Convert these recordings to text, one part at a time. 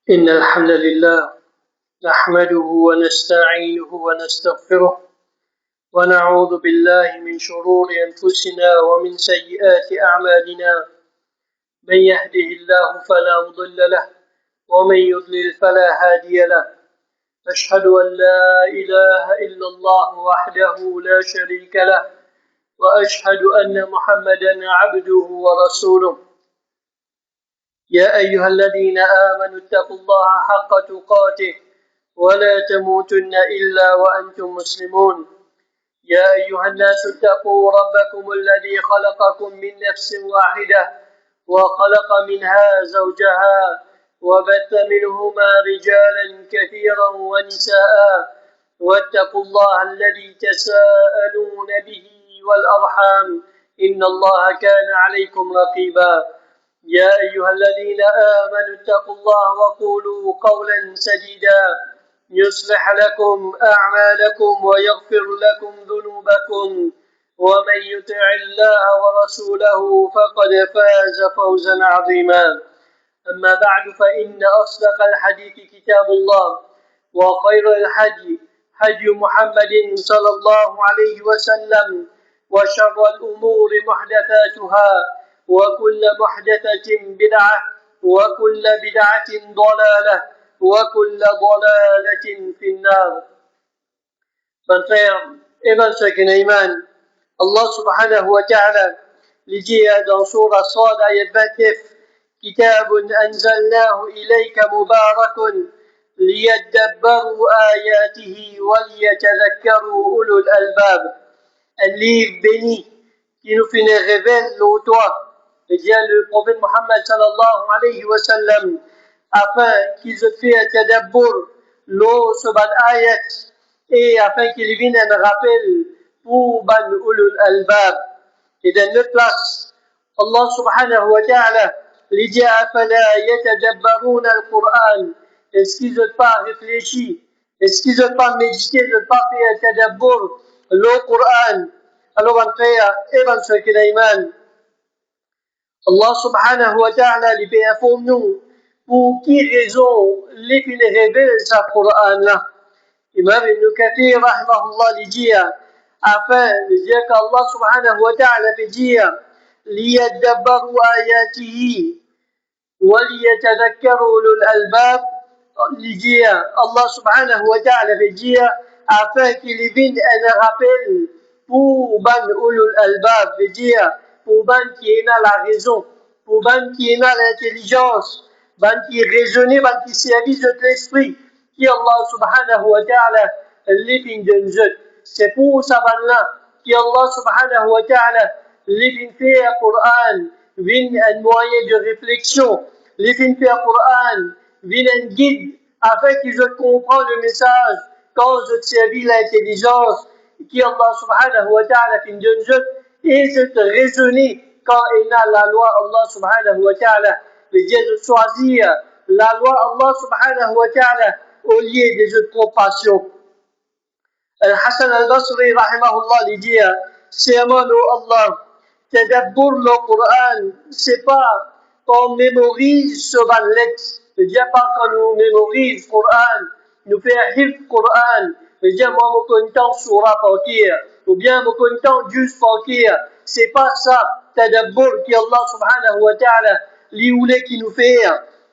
إن الحمد لله نحمده ونستعينه ونستغفره ونعوذ بالله من شرور أنفسنا ومن سيئات أعمالنا. من يهده الله فلا مضل له ومن يضلل فلا هادي له. أشهد أن لا إله إلا الله وحده لا شريك له وأشهد أن محمدا عبده ورسوله. يا أيها الذين آمنوا اتقوا الله حق تقاته ولا تموتن إلا وأنتم مسلمون. يا أيها الناس اتقوا ربكم الذي خلقكم من نفس واحدة وخلق منها زوجها وبث منهما رجالا كثيرا ونساء واتقوا الله الذي تساءلون به والأرحام إن الله كان عليكم رقيبا. يا أيها الذين آمنوا اتقوا الله وقولوا قولا سديدا يصلح لكم أعمالكم ويغفر لكم ذنوبكم ومن يطع الله ورسوله فقد فاز فوزا عظيما. أما بعد فإن أصدق الحديث كتاب الله وخير الهدي هدي محمد صلى الله عليه وسلم وشر الأمور محدثاتها وكل محدثة بدعة وكل بدعة ضلالة وكل ضلالة في النار. Mes frères et mes sœurs qui iman, Allah subhanahu wa ta'ala lui dit dans Surah Sad ayat 29, كتاب أنزلناه إليك مبارك ليدبروا آياته وليتذكروا أولو الألباب. Un livre béni qui nous finit révèle au toi, et dit le prophète Muhammad sallallahu alayhi wa sallam, afin qu'ils aient fait un tadabbur, l'eau sur ban ayat, et afin qu'ils viennent un rappel pour ban ulul albab. Et dans notre place, Allah subhanahu wa ta'ala lui dit afala yatadabbaruna al-Qur'an. Est-ce qu'ils n'ont pas réfléchi? Est-ce qu'ils n'ont pas médité, n'ont pas fait un tadabbur, le Qur'an? Alors, mon frère et mon sœur qui iman, Allah subhanahu wa ta'ala lui informe nous pour qui raison les qui révèle sa Qur'an-là. Imam Ibn Kathir rahimahullah lui dit afin de dire qu'Allah subhanahu wa ta'ala fait dire liyadabbaru ayatihi wa liyatadhakkaru ulul albab. Lui dit Allah subhanahu wa ta'ala fait dire afin qu'il vienne un rappel pour ban ulul albab, veut dire pour ban qui est dans la raison, pour ban qui est dans l'intelligence, ban qui raisonne, ban qui service de l'esprit, qui Allah subhanahu wa ta'ala les donne. C'est pour ça ban-là qui Allah subhanahu wa ta'ala les fait un Coran, vient un moyen de réflexion, les fait un Coran, vient un guide afin qu'ils comprennent le message quand je servis l'intelligence qui Allah subhanahu wa ta'ala fin donne et je te raisonner quand il y a la loi Allah subhanahu wa ta'ala veut dire de choisir la loi Allah subhanahu wa ta'ala au lieu des autres compassions. Al-Hassan al-Basri rahimahullah lui dit c'est un mot Allah tadabbur le Coran, c'est pas qu'on mémorise ce ban lettre, veut dire pas qu'on nous mémorise Coran, nous fait un hifz Coran, veut dire moi me content surah fakir, ou bien me content juste fakir. C'est pas ça tadabbur qui Allah subhanahu wa ta'ala li voulait qui nous fait.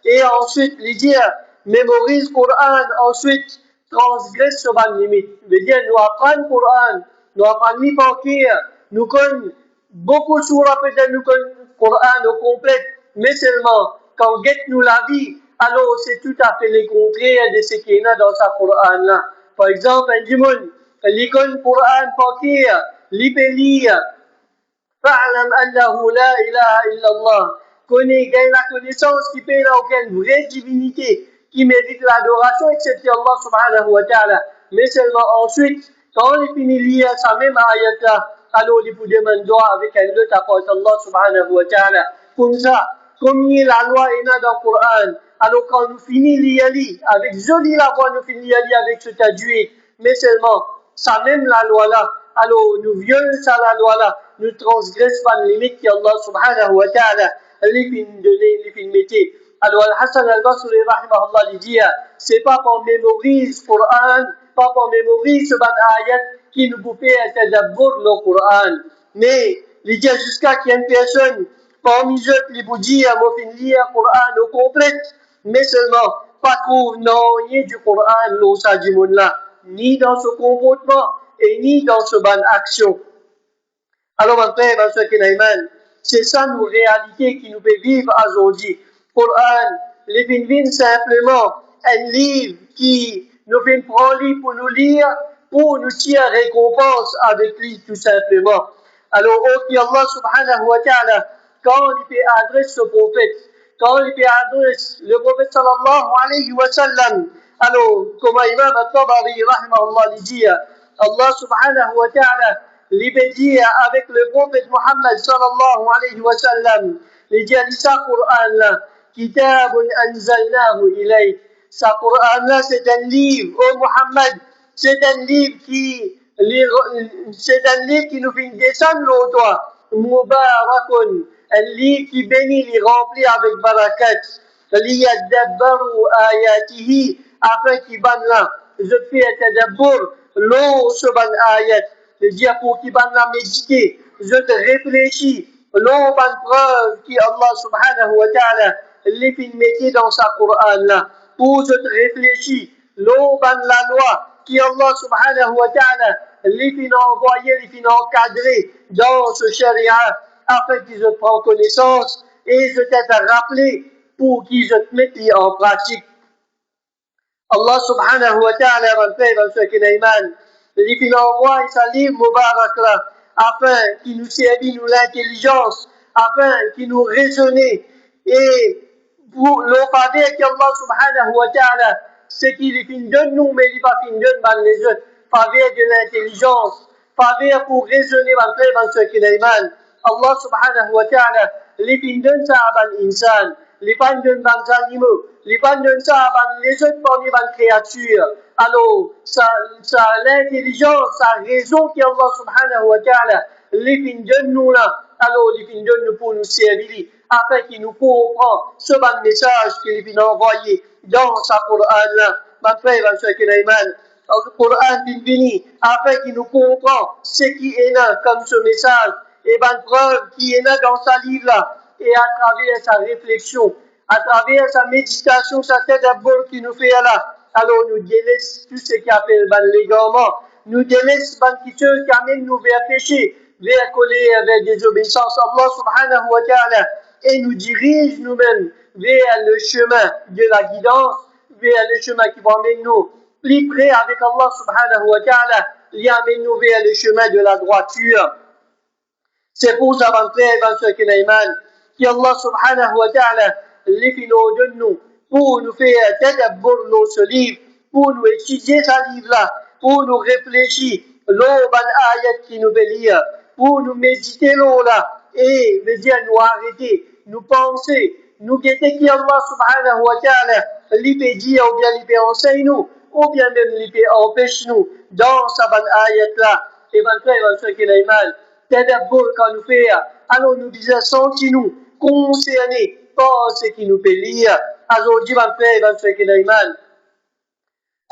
Et ensuite lui dire mémorise Coran, ensuite transgresse ce ban limite, veut dire nous apprendre Coran, nous apprendre ni fakir, nous connaissons beaucoup de surah peut-être nous connaissons Coran au complet, mais seulement quand on guette nous la vie, alors c'est tout à fait le contraire de ce qu'il y a dans sa Coran là. Par exemple, un dimoun, l'icône Coran fakir, l'ipélia, fa'alam annahu la ilaha illallah, connaît, gagne la connaissance qui fait là aucune vraie divinité qui mérite l'adoration excepté Allah subhanahu wa ta'ala. Mais seulement ensuite, quand on finit de lire sa même ayat là, alors il faut demander avec un autre à part Allah subhanahu wa ta'ala. Comme ça, comme il y a la loi est dans le Coran, alors quand nous finissons de lire avec jolie la voix, nous finissons de lire avec ce tajwid, mais seulement, ça même la loi là, alors nous violons ça la loi là, nous transgressons pas les limites qu'Allah subhanahu wa ta'ala les films donner, les films métiers. Alors, Al-Hassan al-Basri, rahimahullah, il dit, c'est pas qu'on mémorise le Coran, pas qu'on mémorise ce ban ayat qui nous fait un tadabbur le Coran. Mais, il dit jusqu'à qu'il y ait une personne parmi eux qui vous dit, moi, fin lire le Coran au complet, mais seulement, pas trouve non, ni du Coran, l'osa du monde là, ni dans ce comportement, et ni dans ce ban action. Alors, mon frère, ma soeur Kenaïman, c'est ça nos réalités qui nous fait vivre aujourd'hui. Coran, les films simplement un livre qui nous fait prendre pour nous lire, pour nous tirer récompense avec lui tout simplement. Alors, aussi Allah subhanahu wa ta'ala, quand il fait adresse au prophète, quand il fait adresse le prophète sallallahu alayhi wa sallam, alors, comme Imam al-Tabari, rahimahullah, il dit, Allah subhanahu wa ta'ala, l'ibédie avec le prophète Muhammad sallallahu alayhi wa sallam, il dit à l'Issa Qur'an, Kitabun anzalnahu ilayk. Sa Qur'an, c'est un livre, oh Muhammad, c'est un livre qui nous fait descendre au toit. Mubarakun, un livre qui bénit, les remplit avec barakat. Liyadabbaru ayatihi, afin qu'il banne là. Je fais un tadabbur, l'eau se banne ayat. C'est-à-dire pour qu'il banne la méditer. Je te réfléchis, l'eau banne preuve qui Allah subhanahu wa ta'ala les fait mettre dans sa Qur'an là. Pour je te réfléchis, l'eau banne la loi qui Allah subhanahu wa ta'ala les fait envoyer, les fait encadrer dans ce sharia afin qu'ils te prennent connaissance et je t'ai rappelé pour qu'ils te mettent en pratique. Allah subhanahu wa ta'ala va le faire dans ce Kenaïman. Il fait envoyer sa livre Mubarak là afin qu'il nous servit nous l'intelligence, afin qu'il nous raisonner et pour le faveur qu'Allah subhanahu wa ta'ala, c'est qu'il donne nous, mais il va donner les autres. Faveur de l'intelligence, faveur pour raisonner dans ce Kenaïman. Allah subhanahu wa ta'ala, il donne ça à l'insan, il donne aux animaux, il donne ça à les autres parmi les créatures. Alors, ça l'intelligence, sa raison qu'Allah subhanahu wa ta'ala, il donne nous là, alors il donne nous pour nous servir, afin qu'il nous comprend ce bon message qu'il vient envoyer dans sa Qur'an là. Ma frère, ma soeur Kenaïman, le Qur'an vient venir afin qu'il nous comprend ce qui est là comme ce message et bonne preuve qui est là dans sa livre là. Et à travers sa réflexion, à travers sa méditation, sa tête d'abord qui nous fait là. Alors nous délaisse tout ce qui appelle l'égarement, nous délaisse quelque chose qui amène nous vers péché, vers colère, vers désobéissance. Allah subhanahu wa ta'ala et nous dirige nous-mêmes vers le chemin de la guidance, vers le chemin qui va amener nous plus près avec Allah subhanahu wa ta'ala, il amène nous vers le chemin de la droiture. C'est pour ça, mon frère, mon soeur Kenaïman, qu'Allah subhanahu wa ta'ala les finaux de nous, pour nous faire tadabbur dans ce livre, pour nous étudier ce livre-là, pour nous réfléchir, l'eau ayat qui nous fait lire, pour nous méditer l'eau là, et veut dire nous arrêter, nous penser, nous guetter qui Allah subhanahu wa ta'ala lui fait dire, ou bien lui fait enseigner nous, ou bien même lui fait empêcher nous, dans sa bonne ayat là, et mon frère, mon soeur Kenaïman, tadabbur quand nous fait, alors nous disons, sentez-nous concernés par ce qui nous fait lire. Aujourd'hui, mon frère, mon soeur Kenaïman,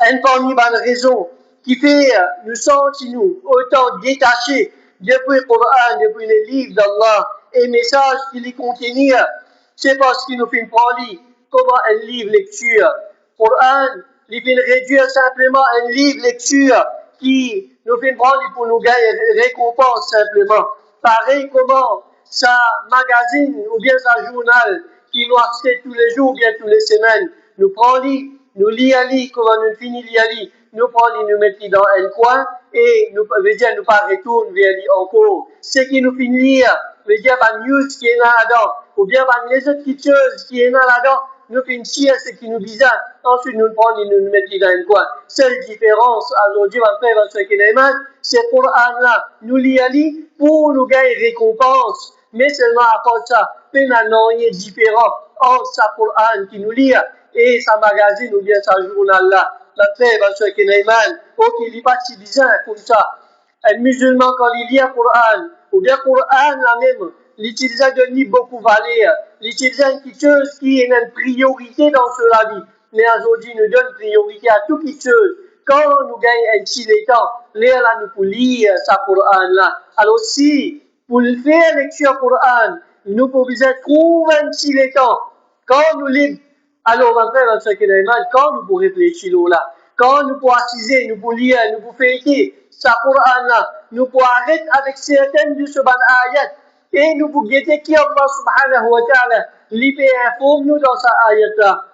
une parmi les raisons qui fait nous sentir autant détachés depuis le Coran, depuis les livres d'Allah et les messages qu'il y contient, c'est parce qu'il nous fait prendre comment un livre lecture. Coran, il fait réduire simplement un livre lecture qui nous fait prendre pour nous gagner récompense simplement. Pareil comment sa magazine ou bien sa journal qui nous achète tous les jours ou bien toutes les semaines, nous prend nous lit à lit, comment nous finit à lit, nous prenons, nous mettons dans un coin et nous veut dire nous pas retourner vers lui encore. Ce qui nous finit lire, veut dire la news qui est là-dedans, ou bien les autres petites choses qui est là-dedans, nous finissons ce qui nous bizarre, ensuite nous prenons, nous mettons dans un coin. Seule différence aujourd'hui, ma frère, ma soeur Kenaïman, c'est pour Allah, nous lit à lit pour nous gagner récompense, mais seulement à part ça, pénalement, il est différent entre sa Qur'an qui nous lit et sa magazine ou bien sa journal là. La frère, ma soeur Kenaïman, il n'est pas si bizarre comme ça. Un musulman, quand il lit un Qur'an, ou bien Qur'an là même, l'utiliser d'un livre beaucoup valeur, l'utiliser quelque chose qui est une priorité dans la vie. Mais aujourd'hui, nous donnons priorité à tout quelque chose. Quand nous gagnons un petit temps, là, nous pouvons lire sa Coran là. Alors si, pour faire lecture Coran, nous pouvons trouver un petit temps. Quand nous lisons, alors on va faire un secret quand nous pouvons réfléchir là. Quand nous pouvons assiser, nous pouvons lire, nous pouvons faire sa Coran là, nous pouvons arrêter avec certaines de ce ban ayat et nous pouvons guetter qui Allah subhanahu wa ta'ala lui informe nous dans sa ayat là.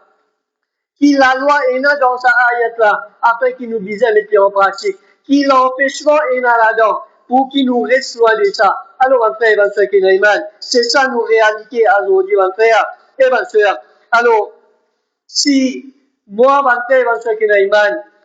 Qui la loi est là dans sa ayat là, afin qu'il nous dise mettre en pratique. Qui l'empêchement est là là-dedans, pour qu'il nous reste loin de ça. Alors, mon frère, mon frère, c'est ça nos réalités aujourd'hui, mon frère et ma soeur. Alors, si moi, mon frère, mon frère,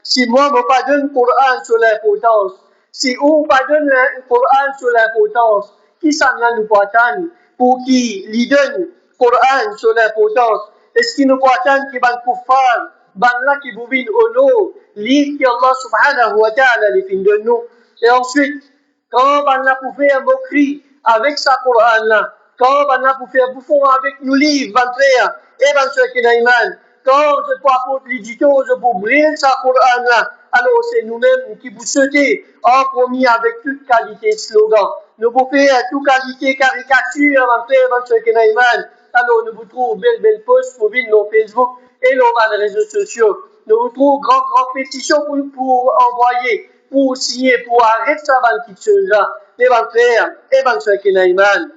si moi, je ne pas donne le Coran sur l'importance, si on ne pas donne le Coran sur l'importance, qui s'en a nous pas attendre pour qui lui donne le Coran sur l'importance? Est-ce qu'il nous peut attendre qu'il va le kuffar, là qui vous vient au nom, livre que Allah subhanahu wa ta'ala les films de nous. Et ensuite, quand on va pour faire moquerie avec sa Coran là, quand on va pour faire bouffon avec nos livres, mon frère, et mon soeur Kinaiman, quand je peux apporter l'édito, je peux briller sa Coran là, alors c'est nous-mêmes qui vous souhaitons en premier avec toute qualité slogan. Nous pouvons faire toute qualité caricature, mon frère, mon soeur Kinaiman. Alors, nous vous trouvons belle post pour venir sur Facebook et sur les réseaux sociaux. Nous vous trouvons grand pétition pour envoyer, pour signer, pour arrêter ça, dans quelque chose là. Mais mon frère, et mon soeur Kinaiman,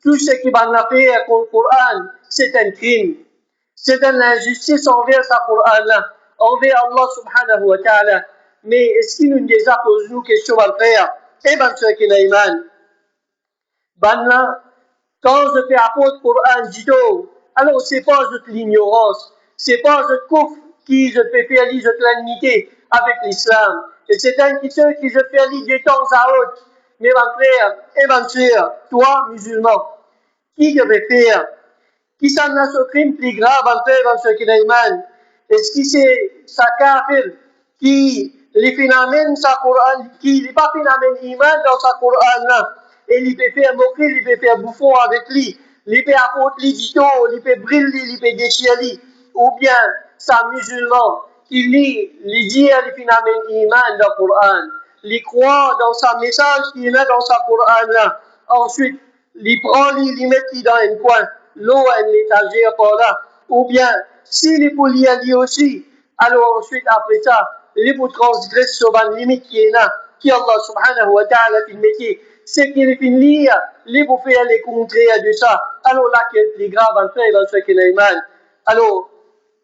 tout ce qui va faire contre le Coran, c'est un crime. C'est une injustice envers sa Coran là, envers Allah subhanahu wa ta'ala. Mais est-ce qu'il nous déjà pose nous question, mon frère, et mon soeur Kinaiman? Quand je fais apôtre Coran Jito, alors c'est pas juste l'ignorance, c'est pas juste couf qui je fais faire lire je l'unité avec l'islam. Et c'est un qui je fais lire de temps à autre. Mais mon frère et ma soeur, toi, musulman, qui je vais faire? Qui s'en a ce crime plus grave, mon frère, mon soeur Kinaiman? Est-ce que c'est sa kafir qui les phénomènes sa Coran, qui n'est pas phénomène iman dans sa Coran là? Et il peut faire moquer, il peut faire bouffon avec lui, il peut apporter l'édito, il peut briller, il peut déchirer, ou bien sa musulman qui lit, il dit les phénomènes iman dans le Coran, il croit dans sa message qu'il met dans sa Coran là. Ensuite, il prend, il met dans un coin, l'eau à l'étagère par là, ou bien s'il est pour lire aussi, alors ensuite après ça, il est pour transgresser sur une limite qui est là, qui Allah subhanahu wa ta'ala fait le métier. C'est qu'il est fini, les vous faire les contraires de ça. Alors là, qui est plus grave, en fait, dans ce qu'il est mal. Alors,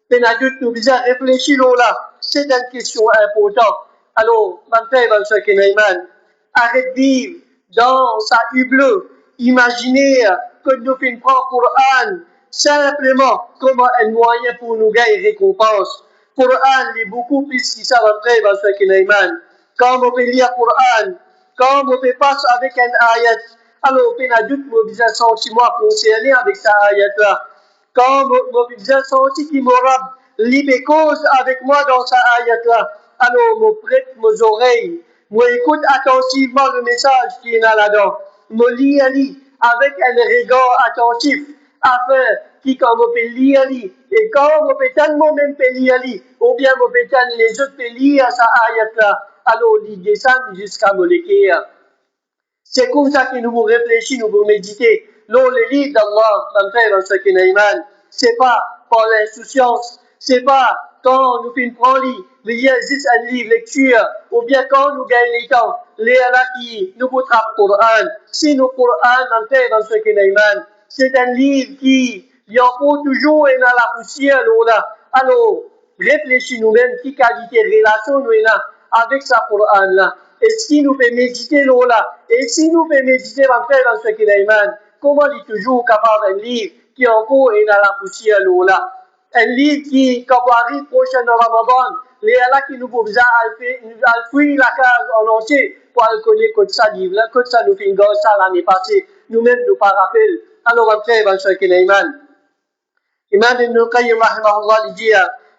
Pénaduc nous disait réfléchir là, c'est une question importante. Alors, en fait, dans ce qu'il est mal, arrête de vivre dans sa hubleux. Imaginez que nous finissons Coran simplement comme un moyen pour nous gagner récompense. Coran est beaucoup plus que ça, en fait, dans ce qu'il est mal. Quand on peut lire Coran, quand on peut passer avec un ayat, alors on a doute un sentiment concerné avec cette ayat-là. Quand on peut un sentiment qui m'aura libéré cause avec moi dans cette ayat-là, alors on prête mes oreilles, moi écoute attentivement le message qui est là-dedans, moi lis avec un regard attentif, afin qui quand on peut lire, et quand on peut tellement même lire, ou bien on peut les autres peut lire cette ayat-là, alors il descend jusqu'à Molékir. C'est comme ça que nous réfléchissons, nous méditer. L'on les livre d'Allah, mon frère, dans ce qui est c'est pas par l'insouciance, c'est pas quand nous finissons prendre il y a juste un livre lecture, ou bien quand nous gagnons les temps, les là qui nous rattrapent le Coran. Si nous Coran, mon frère, dans ce qui est c'est un livre qui il y a toujours et dans la poussière là. Alors, réfléchissons nous-mêmes, qui qualité de relation nous là avec sa Coran là. Est-ce qu'il nous fait méditer là? Et si nous fait méditer, mon frère, dans ce qu'il est comment il est toujours capable d'un livre qui encore est dans la poussière là? Un livre qui, quand on arrive prochain dans Ramadan, les là qui nous poussent à fouiller la case en entier pour connaître que ça livre là, que ça nous fait une gosse ça l'année passée. Nous-mêmes nous pas rappel. Alors, mon frère, dans ce qu'il est Imam Ibn Qayyim rahimahullah dit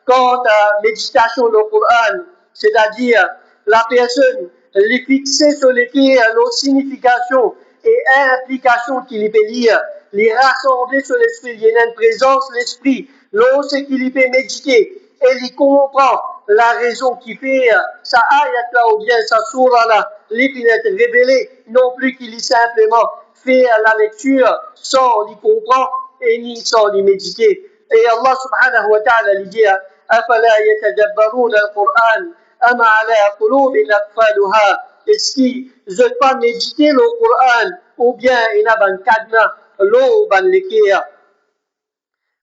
quant à méditation dans le Coran, c'est-à-dire la personne les fixer sur lesquels leur signification et implication qu'il peut lire, les rassembler sur l'esprit, il y a une présence l'esprit, lorsqu'il peut méditer, et il comprend la raison qui fait sa ayat là ou bien sa surah là, les être révélé, non plus qu'il y simplement fait la lecture sans l'y comprendre et ni sans l'y méditer. Et Allah subhanahu wa ta'ala lui dit أفلا يتدبرون القرآن أم على قلوب أقفالها. Est-ce qu'ils n'ont pas médité le Coran ou bien il y a un cadenas, l'eau, ban l'équerre.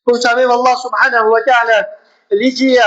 Vous savez, Allah subhanahu wa ta'ala lui dit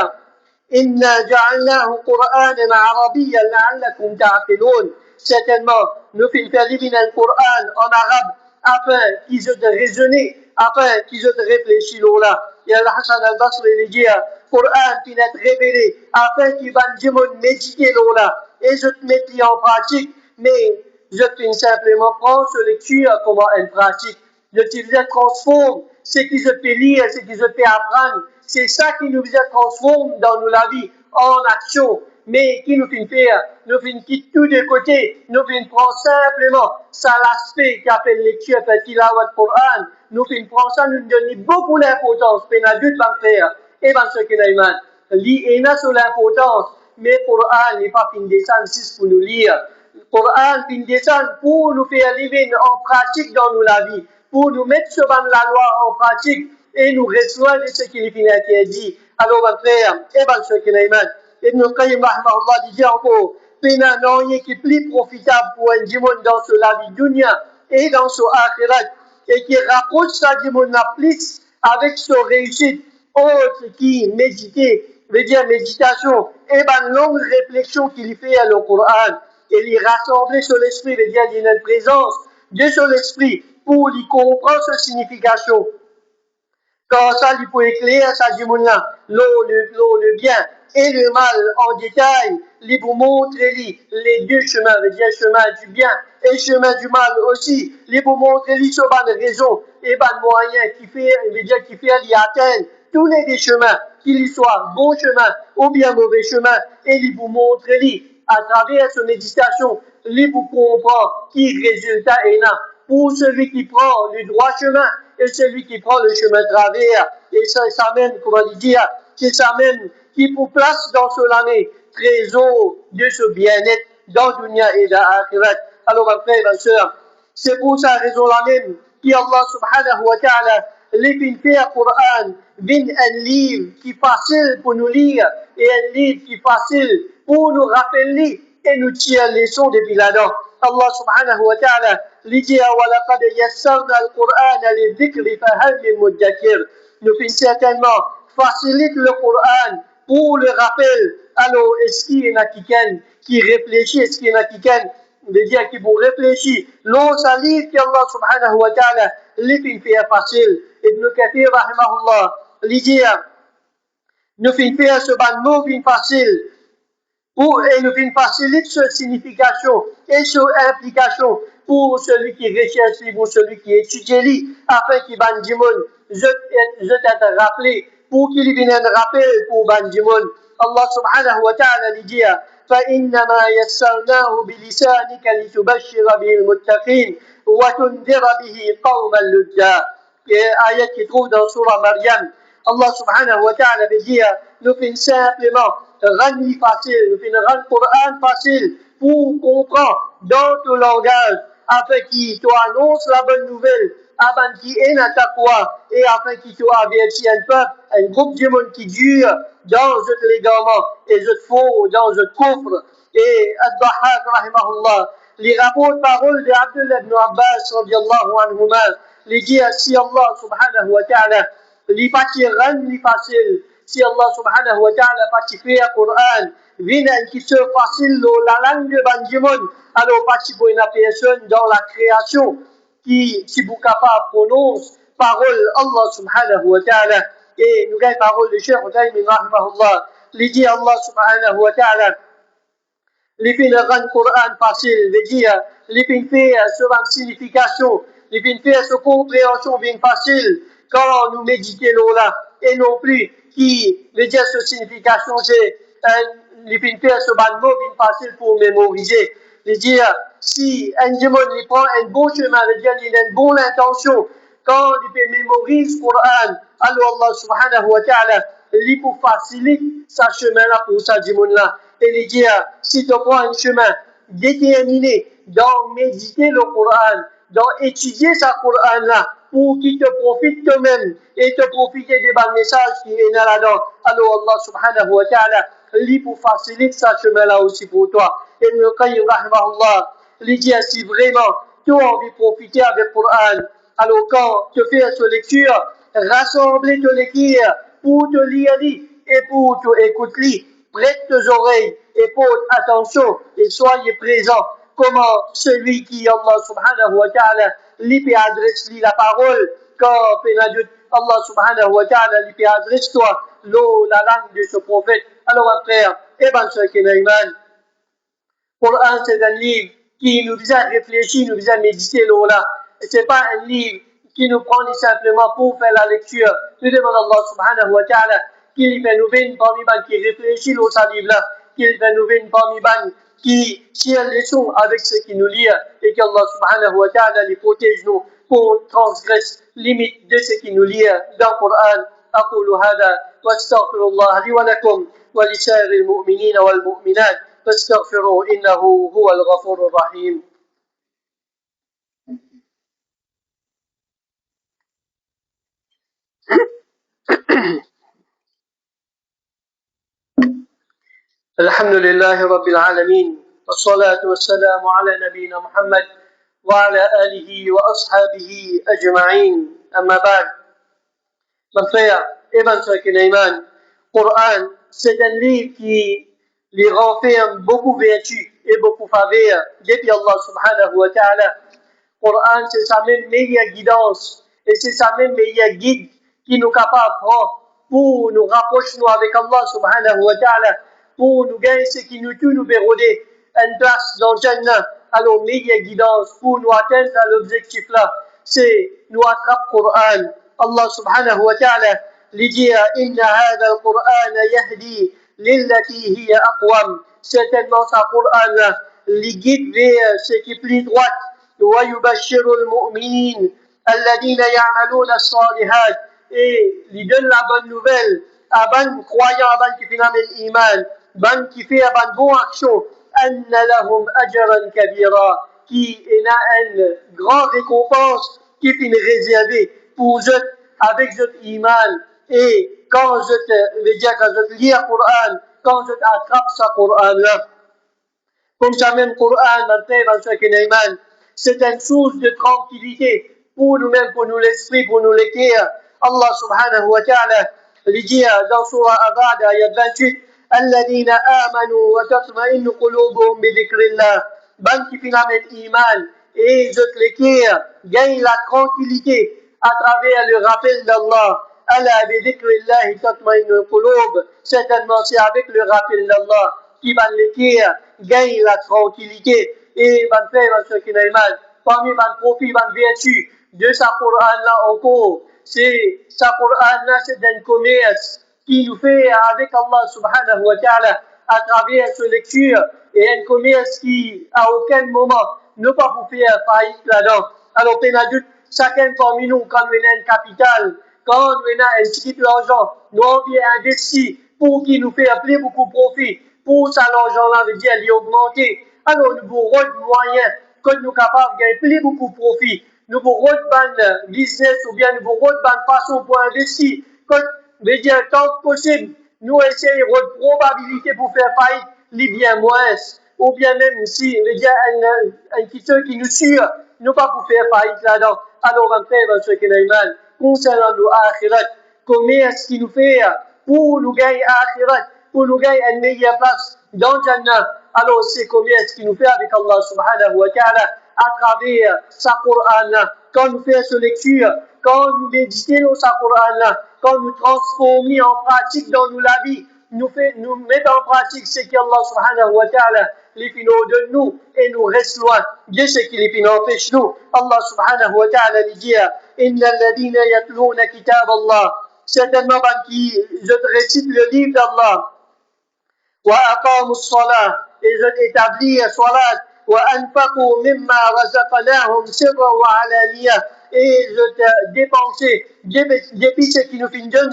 إنا جعلناه قرآنا عربيا لعلكم تعقلون. Certainement, nous faisons lire un Coran en arabe afin qu'ils aient raisonné, afin qu'ils aient réfléchi là. Et Al-Hassan al-Basri lui dit Coran qui est révélé afin qu'ils vont méditer là et je te mets en pratique, mais je te simplement prendre sur lecture comment elle pratique. Je te transforme ce qui se fait lire, ce qui se fait apprendre. C'est ça qui nous transforme dans la vie en action. Mais qui nous fait faire, nous fait quitter tout de côté, nous fait prendre simplement ça l'aspect qu'appelle lecture, fait tilawat Coran, nous fait prendre ça, nous donne beaucoup d'importance, mais l'adulte va faire, et va ce qu'il a mal. L'INA sur l'importance, mais Coran n'est pas fin descendre juste pour nous lire. Coran fin descendre pour nous faire vivre en pratique dans la vie, pour nous mettre sur la loi en pratique et nous restreindre de ce qu'il est interdit. Alors, mon frère, et bien ce qu'il a mal. Ibn Qayyim rahimahullah dit encore, pena non qui est plus profitable pour un dimon dans la vie dunya et dans son akhirat et qui rapproche sa dimon plus avec son réussite autre qui méditer, veut dire méditation et ben longue réflexion qu'il fait à le Coran et lui rassembler sur l'esprit, veut dire il y a une présence de son esprit pour lui comprendre sa signification. Quand ça lui peut éclairer sa dimon là, le bien et le mal en détail, il vous montre les deux chemins, veut dire chemin du bien et chemin du mal aussi. Il vous montre sur bonne raison et bonne moyen qui fait, veut dire qui fait l'y atteindre tous les deux chemins, qu'il soit bon chemin ou bien mauvais chemin, et il vous montre à travers cette méditation, il vous comprend qui résultat est là pour celui qui prend le droit chemin et celui qui prend le chemin de travers. Et ça mène, comment dire, c'est ça même qui vous place dans l'année trésor de ce bien-être dans dunya et dans l'akhirat. Alors, mes frères et mes sœurs, c'est pour ça raison-là même qu'Allah subhanahu wa ta'ala les fait un Coran, un livre qui est facile pour nous lire et un livre qui est facile pour nous rappeler et nous tirer les leçons depuis là-dedans. Allah subhanahu wa ta'ala lui dit وَلَقَدْ يَسَّرْنَا الْقُرْآنَ لِلذِّكْرِ فَهَلْ مِن مُدَّكِرٍ. Nous fait certainement facilite le Coran pour le rappel. Alors, est-ce qu'il y en a qui réfléchit, est-ce qu'il y en a qui veut dire qui vont réfléchir. L'on s'allie qu'Allah subhanahu wa ta'ala les fait facile. Ibn Kathir rahimahullah lui dit nous fait ce ban mot facile et nous facilite cette signification et cette implication pour celui qui recherche, pour celui qui étudie, afin qu'il ban dimon, je t'ai rappelé, pour qu'il vienne un rappel pour ban dimon. Allah subhanahu wa ta'ala lui dit فإنما يسرناه بلسانك لتبشر به المتقين وتنذر به قوما لدا. Ayat qui trouve dans Surah Maryam. Allah subhanahu wa ta'ala veut dire nous faisons simplement rendre facile, nous faisons rendre le Coran facile pour comprendre dans ton langage afin qu'il t'annonce la bonne nouvelle, afin qu'il ait un taqwa et afin qu'il t'avertisse un peuple, un groupe de monde qui dure dans ce légarement et ce faux, dans ce coffre. Et Ad-Dahhak rahimahullah, les rapports de parole d'Abdullah ibn Abbas radiallahu anhuma, les dit si Allah subhanahu wa ta'ala li pati rend li facile, si Allah subhanahu wa ta'ala pati fait un Coran, vient qui se facile la langue de Banjimon, alors pati pour une personne dans la création qui vous capable prononce parole Allah subhanahu wa ta'ala. Et nous avons parole de Cheikh Utaymin rahimahullah, li dit Allah subhanahu wa ta'ala li fait le rendre Coran facile, veut dire li fait sur une signification, li fait sur compréhension bien facile quand nous méditons là et non plus qui veut dire cette signification c'est li fait sur un mot bien facile pour mémoriser, veut dire si un démon il prend un bon chemin, il a une bonne intention, quand il mémorise le Coran, alors Allah subhanahu wa ta'ala, il peut faciliter ce chemin-là pour ce démon-là. Et il dit, si tu prends un chemin déterminé dans méditer le Coran, dans étudier ce Coran-là, pour qu'il te profite toi-même et te profiter des bons messages qui est là-dedans. Alors Allah subhanahu wa ta'ala, lui pour faciliter ce chemin-là aussi pour toi. Et Ibn Qayyim rahimahullah, lui dit si vraiment tu as envie de profiter avec le Coran, alors quand tu fais cette lecture, rassemblez tes lectures pour te lire et pour te écouter. Prête tes oreilles et porte attention et soyez présents. Comment celui qui, Allah subhanahu wa ta'ala, lui peut adresser la parole, quand Allah subhanahu wa ta'ala lui peut adresser toi la langue de ce prophète. Alors mon frère, et ben ce qui est iman, Coran c'est un livre qui nous vise à réfléchir, nous vise à méditer là. C'est pas un livre qui nous prend simplement pour faire la lecture. Nous demandons Allah subhanahu wa ta'ala qu'il fait nous venir parmi les qui réfléchissent au ce livre-là, qu'il fait nous venir parmi les qui tient les leçons avec ce qui nous lit et qu'Allah subhanahu wa ta'ala les protège nous pour transgresser limite de ce qui nous lit dans le Coran. أقول هذا وأستغفر الله لي ولكم ولسائر المؤمنين والمؤمنات فاستغفروه إنه هو الغفور الرحيم. الحمد لله رب العالمين والصلاة والسلام على نبينا محمد وعلى آله وأصحابه أجمعين أما بعد. Mon frère, Ibn Iman, Coran, c'est un livre qui lui renferme beaucoup de vertus et beaucoup de faveurs depuis Allah subhanahu wa ta'ala. Coran, c'est sa même meilleure guidance et c'est sa même meilleure guide qui nous capable de prendre pour nous rapprocher avec Allah subhanahu wa ta'ala, pour nous gagner ce qui nous tue, nous béroder une place dans le Jannah. Alors, meilleure guidance pour nous atteindre à l'objectif là, c'est nous attraper Coran. Allah subhanahu wa ta'ala lui dit Inna hadha al-Qur'an yahdi lillati hiya aqwam. Certainement, ce Coran lui guide vers ce qui est plus droit. Wa yubashiru al-mu'minin alladhina ya'maluna as-salihat. Et lui donne la bonne nouvelle à ban croyants, à ban qui fait l'iman, ban qui fait ban bonne action. Anna lahum ajran kabira. Qui a une grande récompense qui est réservée pour eux avec votre iman. Et quand je lis le Coran, quand je attrape ce Coran-là, comme ça même Coran, c'est une source de tranquillité pour nous-mêmes, pour nous l'esprit, pour nous l'écrire. Allah subhanahu wa ta'ala lui dit dans Surah Abad, ayat 28, الذين آمنوا وتطمئن قلوبهم بذكر الله. Ban qui finalement iman et je l'écrire gagne la tranquillité à travers le rappel d'Allah. Allah bi dhikrillahi tatma'innul qulub. Certainement c'est avec le rappel d'Allah qui va l'écrire gagne la tranquillité et va faire ce qui est mal. Parmi les profits, les vertus de ce Coran-là encore, c'est ce Coran-là, c'est un commerce qui nous fait avec Allah subhanahu wa ta'ala à travers cette lecture et un commerce qui à aucun moment ne peut pas vous faire faillite là-dedans. Alors, chacun parmi nous, quand on a un capital, quand on a un petit peu d'argent, nous avons investi pour qu'il nous fait appeler beaucoup de profit, pour ça l'argent-là veut dire lui augmenter. Alors, nous vous rendons moyen que nous sommes capables de gagner beaucoup de profit. Nous vous rendons un business ou bien nous vous rendons une façon pour investir. Veut dire, tant que possible, nous essayons de probabilité pour faire faillite, les bien moins. Ou bien même si, veut dire, un petit qui nous suit, nous pas pour faire faillite là-dedans. Alors, on va faire ce qui est mal. Concernant nos akhirat, commerce qui nous fait pour nous gagner akhirat, pour nous gagner une meilleure place dans le Jannah. Alors, c'est commerce qui nous fait avec Allah subhanahu wa ta'ala à travers sa Coran. Quand nous faisons cette lecture, quand nous méditons sa Coran, quand nous transformons en pratique dans nos vie, nous mettons en pratique ce qu'Allah subhanahu wa ta'ala les finaux de nous et nous reste loin de ce qui les finaux empêche nous. Allah subhanahu wa ta'ala dit Inna alladhina yatluna kitab Allah. Certainement, qui je récite le livre d'Allah. Wa aqamu as-salat. Et je établis salat. وأنفقوا مما رزقناهم سرا وعلانية. Et je dépenser, depuis ce qui nous fait une jeune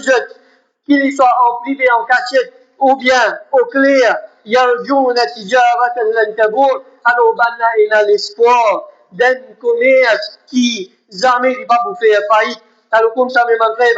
qu'il soit en privé, en cachette, ou bien au clair. يرجون تجارة لن تبور. Alors, il a l'espoir d'un commerce qui jamais ne va vous faire faillite. Alors, comme ça, même en frère,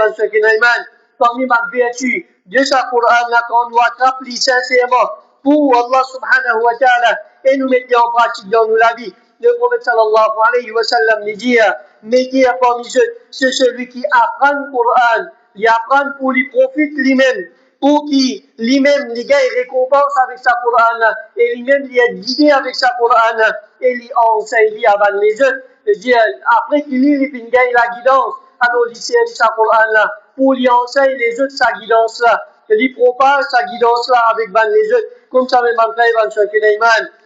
parmi ma vertu de sa Coran, là, qu'on doit rappeler sincèrement pour Allah subhanahu wa ta'ala et nous mettre en pratique dans la vie. Le prophète sallallahu alayhi wa sallam dit, médias parmi eux, c'est celui qui apprend le Coran, il apprend pour lui profite lui-même, pour qui lui-même, les gars, il récompense avec sa Coran, et lui-même, il est guidé avec sa Coran, et il enseigne avant les autres. Après qu'il lit, il gagne la guidance, alors il sert sa Coran, pour lui enseigner les autres sa guidance là, il propage sa guidance là avec les autres, comme ça même en frère, à travers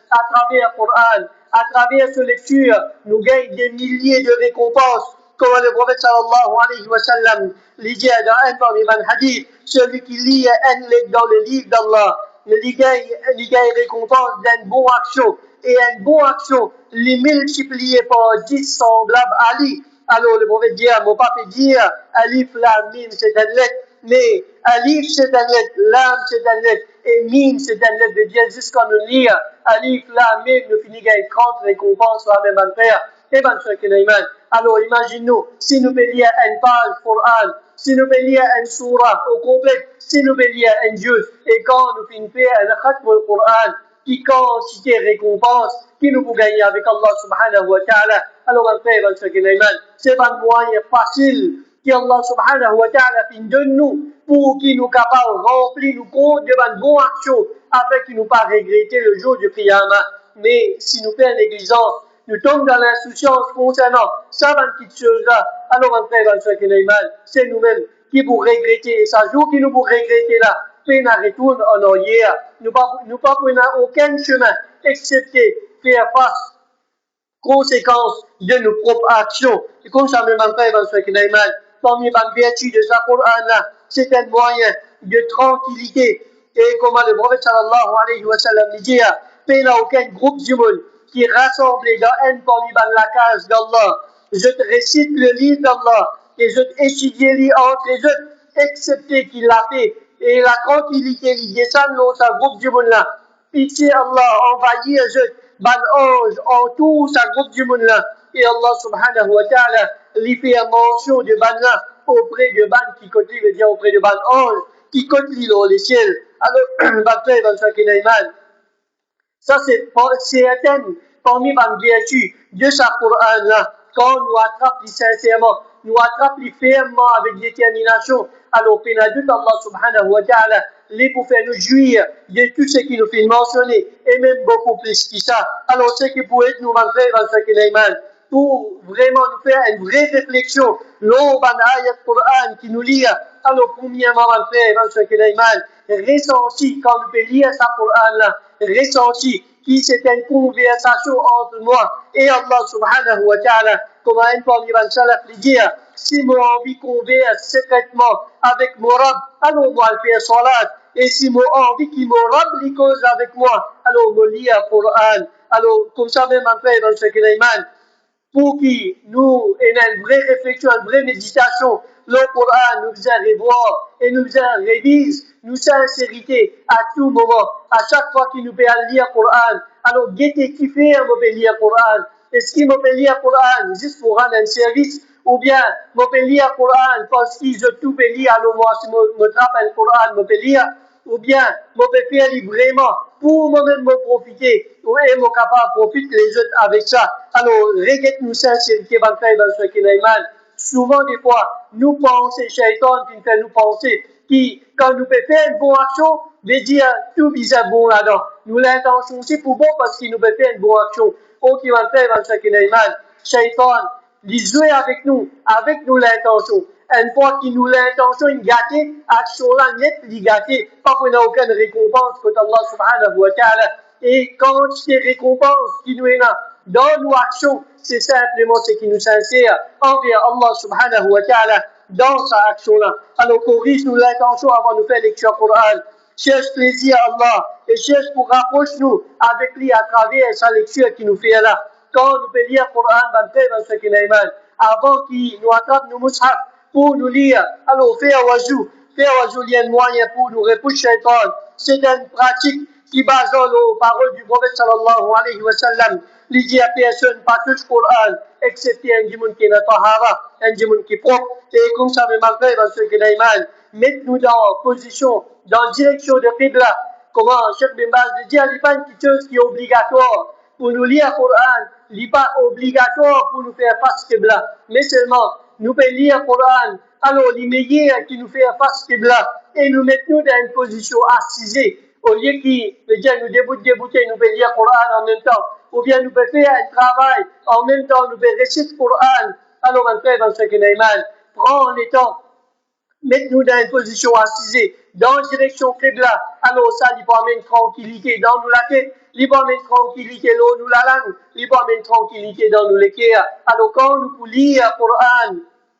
le Coran, à travers cette lecture, nous gagnons des milliers de récompenses. Comme le prophète sallallahu alayhi wa sallam lui dit dans un parmi les hadiths, celui qui lit un livre dans le livre d'Allah, il gagne récompense d'une bonne action. Et une bonne action, les multiplié par 10 semblables à lui. Alors le prophète dit, mon papa dit, alif, lam, mim, c'est une lettre. Mais alif, c'est une lettre, lam, c'est une lettre, et mim, c'est une lettre. Mais bien, jusqu'à nous lire, alif, lam, mim, nous finissons avec 30 récompenses, la même affaire. Et bien, alors, imagine-nous, si nous pouvons lire une page Coran, si nous pouvons lire une surah au complet, si nous pouvons lire un juz, et quand nous finissons faire un khatm au Coran, qui quantité récompense, qui nous peut gagner avec Allah subhanahu wa ta'ala. Alors, c'est un moyen facile qu'Allah subhanahu wa ta'ala fait de nous pour qu'il nous capable de remplir nos comptes devant une bonne action afin qu'il ne nous pas regretter le jour du Qiyamah. Mais si nous faisons négligence, nous tombons dans l'insouciance concernant ça, petite chose-là, alors c'est nous-mêmes qui vous regretter. Et ça jour qui nous vous regretter là, peine à retourner en arrière. Nous ne prenons aucun chemin, excepté faire face conséquences de nos propres actions. Et comme ça, même après, parmi les vertus de sa Coran, c'est un moyen de tranquillité. Et comme le prophète sallallahu alayhi wa sallam dit, il n'y a aucun groupe du monde qui est rassemblé dans un parmi la case d'Allah. Je te récite le livre d'Allah et je t'étudie le livre entre les autres, excepté qu'il l'a fait. Et la tranquillité, il descend dans ce groupe du monde là. Pitié Allah, envahit les autres. Ban ange en tout sa groupe du monde là. Et Allah subhanahu wa ta'ala lui fait mention de ban là auprès de ban qui côté veut dire auprès de ban ange qui côté dans les ciels. Alors, ça c'est certain parmi les vertus de sa Coran là. Quand nous attrapons sincèrement, nous attrapons fermement avec détermination, alors pénadut Allah subhanahu wa ta'ala les pour faire nous jouir de tout ce qui nous fait mentionner, et même beaucoup plus que ça. Alors, ce qui pourrait être nous faire pour vraiment nous faire une vraie réflexion, l'on ayat Coran qui nous lit, alors premièrement, ressenti quand nous pouvons lire sa Coran là, ressenti qui c'est une conversation entre moi et Allah subhanahu wa ta'ala, comme un parmi les salaf le dire, si moi envie converse secrètement avec mon Rab, alors moi le faire salat, et si moi envie qu'il me Rab les cause avec moi, alors moi lire le Coran, alors comme ça même en fait dans ce qu'il pour qui nous ayons une vraie réflexion, une vraie méditation, le Coran nous faisait revoir et nous faisait révise, nous sincérité à tout moment, à chaque fois qu'il nous peut lire le Coran. Alors, guettez qui fait me lire le Coran. Est-ce qu'il me peut lire le Coran juste pour rendre un service, ou bien me peut lire le Coran parce qu'il je tout peut lire, alors moi si me trappe le Coran, me peut lire, ou bien me peut faire vraiment pour moi-même me profiter, et me capable de profiter les autres avec ça. Alors, regarde-nous sincérité, dans ce qu'il y a. Souvent, des fois, nous pensons, Shaitan, qui fait nous penser, qui, quand nous pouvons faire une bonne action, veut dire tout bizarre bon là-dedans. Nous l'intention aussi pour bon parce qu'il nous peut faire une bonne action. Oh, qui va faire dans ce qu'il y a. Shaitan, il joue avec nous l'intention. Une fois qu'il nous l'intention, il gâte, action là, net, il gâte, pas qu'on n'a aucune récompense contre Allah subhanahu wa ta'ala. Et quand ces récompenses qui nous est là, dans nos actions, c'est simplement ce qui nous sincère envers Allah subhanahu wa ta'ala dans sa action là. Alors corrige-nous l'intention avant de faire lecture Coran. cherche plaisir à Allah et cherche pour rapprocher nous avec lui à travers sa lecture qui nous fait là. Quand nous peut lire le Coran, avant qu'il nous attrape nos mushaf pour nous lire, alors faire wajou il y a un moyen pour nous repousser shaitan. C'est une pratique qui base aux paroles du prophète sallallahu alayhi wa sallam. Il dit à personne pas touche le Coran, excepté un djimoun qui est tahara, un djimoun qui est propre. Et comme ça, me malgré dans ce qui est mettez-nous dans position, dans direction de Qibla. Comment Cheikh bin Baz dit, il n'y a pas une petite chose qui est obligatoire pour nous lire le Coran. Il n'est pas obligatoire pour nous faire face Qibla, mais seulement nous pouvons lire le Coran. Alors, l'immédiat qui nous fait face Qibla et nous mettons dans une position assisée. Au lieu qu'il nous débouter, nous pouvons lire le Coran en même temps. Ou bien nous pouvons faire un travail en même temps, nous pouvons réciter le Coran. Alors, on fait dans ce qui est mal. Prends le temps. Mettez-nous dans une position assisée, dans la direction Qibla. Alors ça, il va amener tranquillité dans nous la tête, il va amener tranquillité dans nous la langue, il va amener tranquillité dans nous les cœurs. Alors quand nous pouvons lire le Coran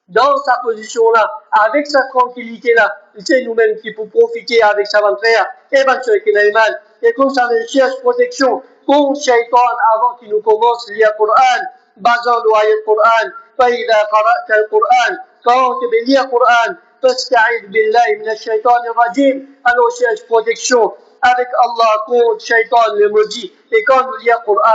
dans sa position-là, avec sa tranquillité-là, c'est nous-mêmes qui pouvons profiter avec sa frère et bien sûr qu'il est mal. Et comme ça, on cherche protection contre Shaitan avant qu'il nous commence à lire le Coran, basant le Coran. فإذا قرأت القرآن quand tu veux lire le Coran, فاستعذ بالله من الشيطان الرجيم. Alors cherche protection avec Allah contre Shaitan le maudit. Et quand nous lisons le Coran,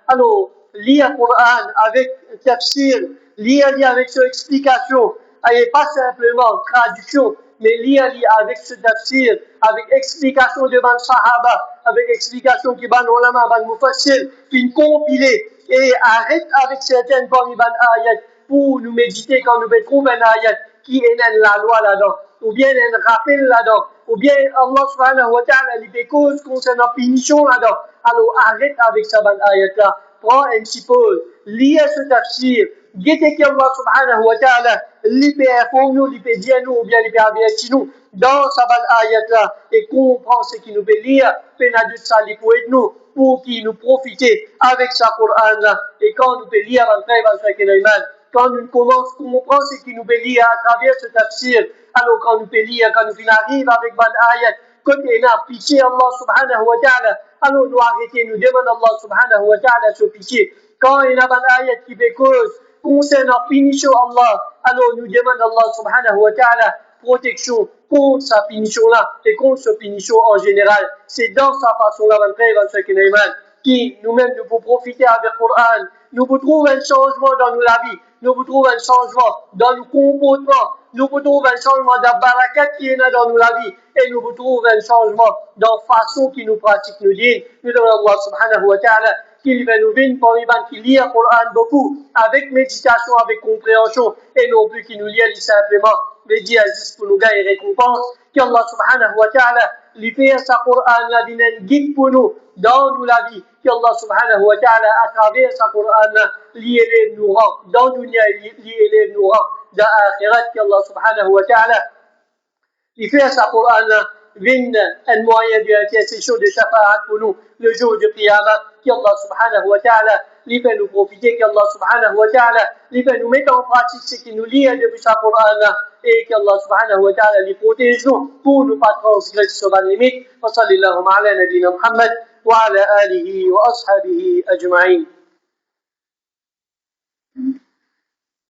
alors lire le Coran avec tafsir, lire avec son explication, et pas simplement traduction, mais lire avec ce tafsir, avec explication de ban sahaba, avec explication qui ban ulama, ban mufassir, puis compiler et arrête avec certaines parmi ban ayat pour nous méditer quand nous trouvons un ayat qui est la loi là-dedans, ou bien un rappel là-dedans, ou bien Allah subhanahu wa ta'ala lui fait cause concernant punition là-dedans. Alors arrête avec sa ban ayat là, prends un petit pause, lis ce tafsir, guettez qu'Allah subhanahu wa ta'ala lui fait pour nous, lui fait dire nous, ou bien lui fait avertir nous dans sa ban ayat là, et comprend ce qu'il nous fait lire, fait de ça lui pour nous, pour qu'il nous profite avec sa Coran là, et quand nous fait lire quand nous commençons à comprendre ce qui nous fait lire à travers ce tafsir, alors quand nous fait lire, quand nous arrivons avec ban ayat, quand il a pitié Allah subhanahu wa ta'ala, alors nous arrêtons, nous demandons Allah subhanahu wa ta'ala ce pitié. Quand il y a ban ayat qui fait cause concernant punition Allah, alors nous demandons Allah subhanahu wa ta'ala protection contre sa punition là et contre sa punition en général. C'est dans sa façon là, qui nous-mêmes nous pouvons profiter avec le Coran. Nous pouvons trouver un changement dans nos vie. Nous pouvons trouver un changement dans nos comportements. Nous pouvons trouver un changement dans la barakat qui est dans nos vie. Et nous pouvons trouver un changement dans la façon qui nous pratique nos dînes. Nous demandons Allah subhanahu wa ta'ala qu'il va nous venir parmi les qui lisent le Coran beaucoup, avec méditation, avec compréhension, et non plus qui nous lisent simplement, mais dit Aziz pour nous gagner récompense, qu'Allah subhanahu wa ta'ala lui fait sa Coran, la vie guide pour nous, dans nous la vie, qu'Allah subhanahu wa ta'ala à travers sa Coran, lui élève nous rend, dans le dunya, lui élève nous rend, dans l'akhirat, qu'Allah subhanahu wa ta'ala lui fait sa Coran, vienne un moyen d'intercession de shafa'at pour nous, le jour du Qiyamah, qu'Allah subhanahu wa ta'ala lui fait nous profiter, qu'Allah subhanahu wa ta'ala lui fait nous mettre en pratique ce qui nous lie depuis sa Coran, et qu'Allah subhanahu wa ta'ala lui protège nous pour ne pas transgresser sur la limite. Wa sallallahu ala nabina Muhammad wa ala alihi wa ashabihi ajma'in.